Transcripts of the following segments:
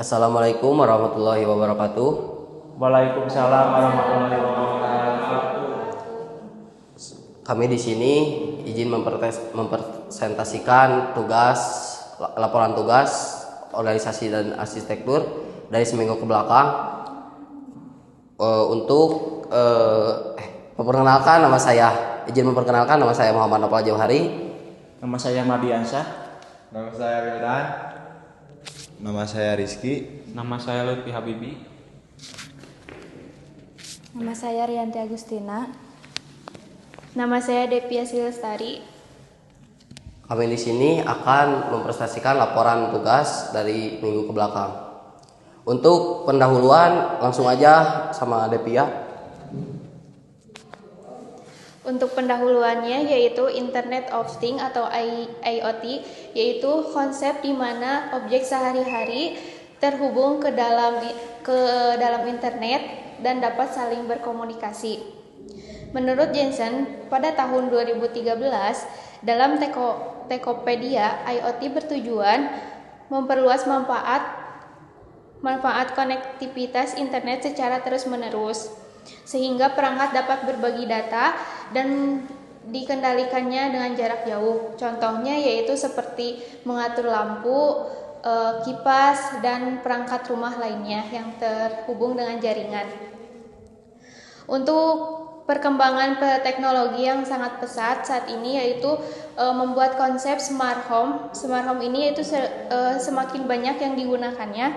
Assalamualaikum warahmatullahi wabarakatuh. Waalaikumsalam warahmatullahi wabarakatuh. Kami di sini izin mempresentasikan laporan tugas organisasi dan arsitektur dari seminggu ke belakang. Untuk izin memperkenalkan nama saya Muhammad Nopal Jauhari. Nama saya Mardiansyah. Nama saya Wildan. Nama saya Rizky. Nama saya Lutfi Habibi. Nama saya Rianti Agustina. Nama saya Devia Silestari. Kami di sini akan mempresentasikan laporan tugas dari minggu ke belakang. Untuk pendahuluan langsung aja sama Devia. Untuk pendahuluannya yaitu Internet of Things atau IoT, yaitu konsep di mana objek sehari-hari terhubung ke dalam internet dan dapat saling berkomunikasi. Menurut Jensen, pada tahun 2013 dalam Tokopedia, IoT bertujuan memperluas manfaat konektivitas internet secara terus-menerus, sehingga perangkat dapat berbagi data dan dikendalikannya dengan jarak jauh. Contohnya yaitu seperti mengatur lampu, kipas, dan perangkat rumah lainnya yang terhubung dengan jaringan. Untuk perkembangan teknologi yang sangat pesat saat ini yaitu membuat konsep smart home. Smart home ini yaitu semakin banyak yang digunakannya.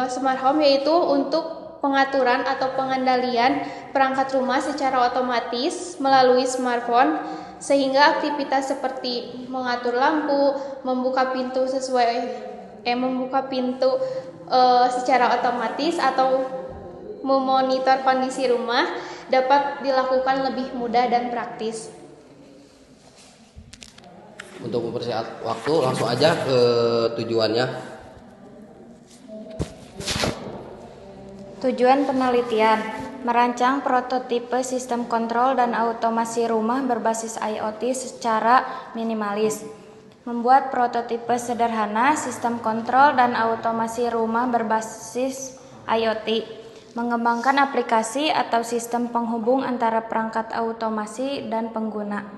Smart home yaitu untuk pengaturan atau pengendalian perangkat rumah secara otomatis melalui smartphone, sehingga aktivitas seperti mengatur lampu, membuka pintu secara otomatis atau memonitor kondisi rumah dapat dilakukan lebih mudah dan praktis. Untuk mempersingkat waktu langsung aja ke tujuannya. Tujuan penelitian: merancang prototipe sistem kontrol dan automasi rumah berbasis IoT secara minimalis. Membuat prototipe sederhana sistem kontrol dan automasi rumah berbasis IoT. Mengembangkan aplikasi atau sistem penghubung antara perangkat automasi dan pengguna.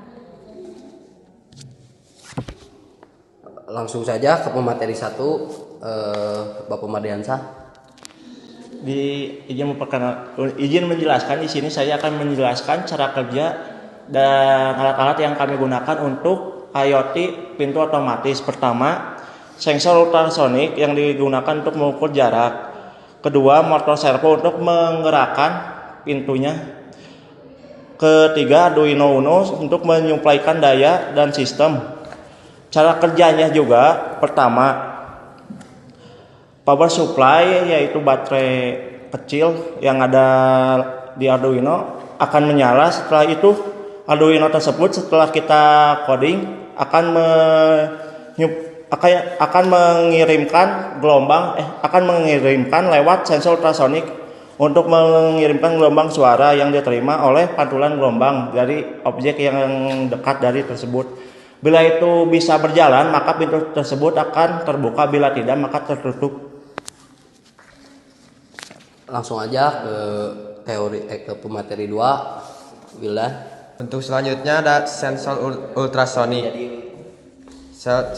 Langsung saja ke pemateri 1, Bapak Mardiansyah. Izin menjelaskan, di sini saya akan menjelaskan cara kerja dan alat-alat yang kami gunakan untuk IoT pintu otomatis. Pertama, sensor ultrasonik yang digunakan untuk mengukur jarak. Kedua, motor servo untuk menggerakkan pintunya. Ketiga, Arduino Uno untuk menyuplaikan daya dan sistem. Cara kerjanya juga, pertama, power supply yaitu baterai kecil yang ada di Arduino akan menyala. Setelah itu Arduino tersebut setelah kita coding akan mengirimkan lewat sensor ultrasonik untuk mengirimkan gelombang suara yang diterima oleh pantulan gelombang dari objek yang dekat dari tersebut. Bila itu bisa berjalan, maka pintu tersebut akan terbuka, bila tidak maka tertutup. Langsung aja ke pemateri 2, Wildan. Untuk selanjutnya ada sensor ultrasonik.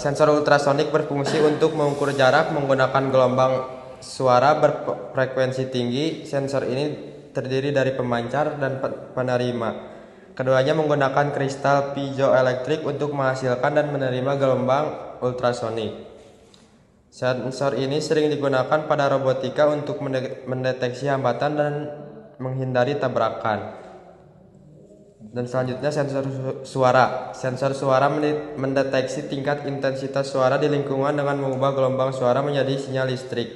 Sensor ultrasonik berfungsi untuk mengukur jarak menggunakan gelombang suara berfrekuensi tinggi. Sensor ini terdiri dari pemancar dan penerima. Keduanya menggunakan kristal piezoelektrik untuk menghasilkan dan menerima gelombang ultrasonik. Sensor ini sering digunakan pada robotika untuk mendeteksi hambatan dan menghindari tabrakan. Dan selanjutnya sensor suara. Sensor suara mendeteksi tingkat intensitas suara di lingkungan dengan mengubah gelombang suara menjadi sinyal listrik.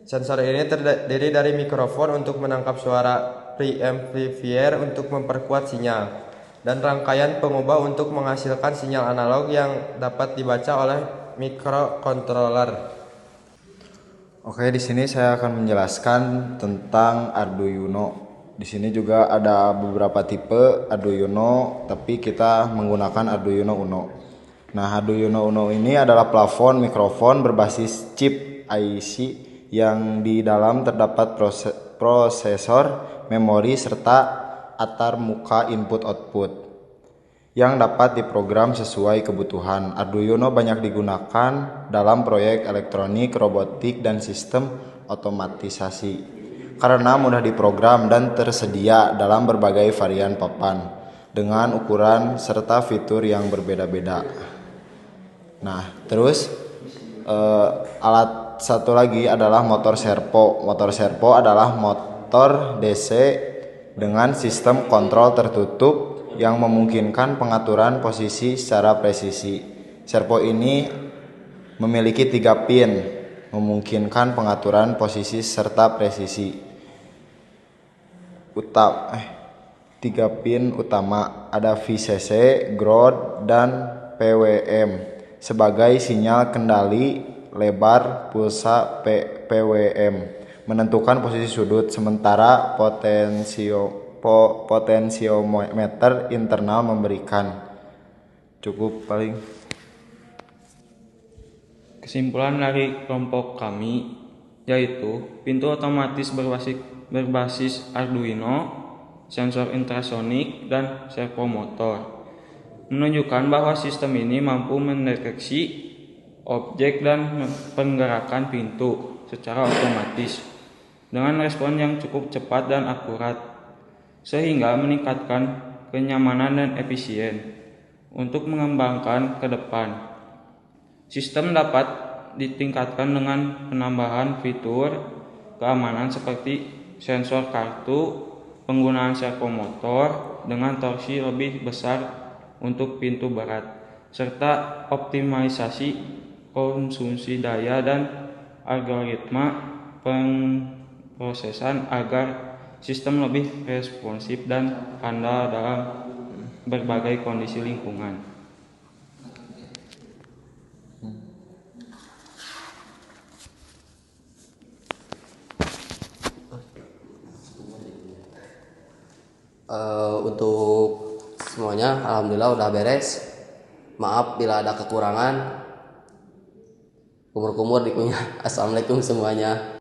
Sensor ini terdiri dari mikrofon untuk menangkap suara, preamplifier untuk memperkuat sinyal, dan rangkaian pengubah untuk menghasilkan sinyal analog yang dapat dibaca oleh microcontroller. Oke, di sini saya akan menjelaskan tentang Arduino. Di sini juga ada beberapa tipe Arduino, tapi kita menggunakan Arduino Uno. Nah, Arduino Uno ini adalah plafon mikrofon berbasis chip IC yang di dalam terdapat prosesor, memori, serta antarmuka input-output yang dapat diprogram sesuai kebutuhan. Arduino banyak digunakan dalam proyek elektronik, robotik, dan sistem otomatisasi karena mudah diprogram dan tersedia dalam berbagai varian papan dengan ukuran serta fitur yang berbeda-beda. Nah, terus alat satu lagi adalah motor servo. Motor servo adalah motor DC dengan sistem kontrol tertutup yang memungkinkan pengaturan posisi secara presisi. Servo ini memiliki 3 pin, memungkinkan pengaturan posisi serta presisi. 3 pin utama ada VCC, ground, dan PWM sebagai sinyal kendali lebar pulsa. PWM menentukan posisi sudut, sementara potensiometer internal memberikan. Cukup paling. Kesimpulan dari kelompok kami yaitu pintu otomatis berbasis Arduino, sensor infrasonik, dan servomotor menunjukkan bahwa sistem ini mampu mendeteksi objek dan penggerakan pintu secara otomatis dengan respon yang cukup cepat dan akurat, sehingga meningkatkan kenyamanan dan efisien. Untuk mengembangkan ke depan, sistem dapat ditingkatkan dengan penambahan fitur keamanan seperti sensor kartu, penggunaan servomotor dengan torsi lebih besar untuk pintu berat, serta optimalisasi konsumsi daya dan algoritma pemrosesan agar sistem lebih responsif dan handal dalam berbagai kondisi lingkungan. Untuk semuanya alhamdulillah udah beres. Maaf bila ada kekurangan. Kumur-kumur dikunyah. Assalamualaikum semuanya.